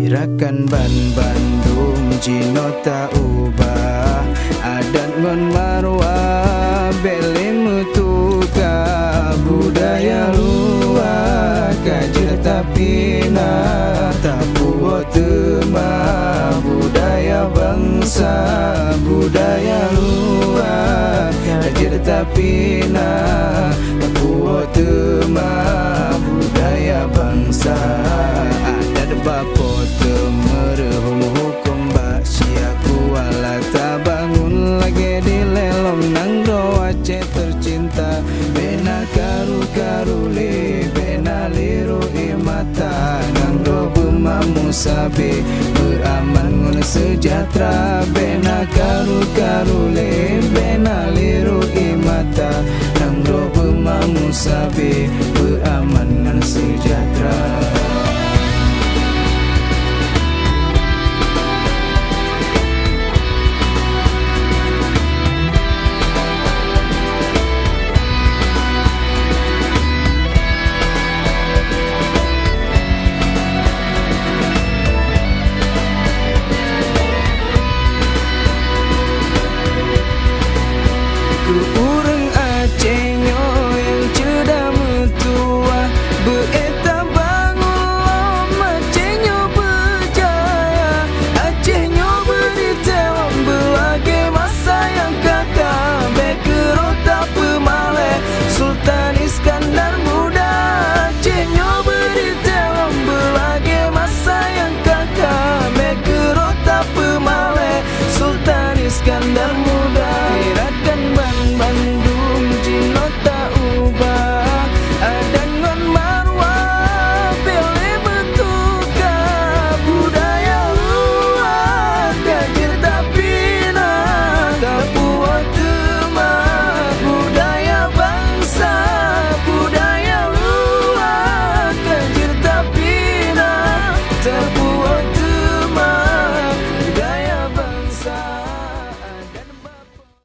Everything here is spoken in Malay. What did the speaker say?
Gerakan Ban Bandung Cino tak ubah, adat ngon marwah beli mutuka, budaya luar kajir tapi tak puas tema, budaya bangsa budaya luar kajir tapi tak puas tema, budaya bangsa adat bapo temerhum hukum bak siaku wala tak bangun lagi di lelom nangro Aceh tercinta bena karu le bena liru imata nangro bemamu sabe beraman ngun sejahtera bena karu le bena liru imata nangro bemamu sabe beraman ngun sejahtera.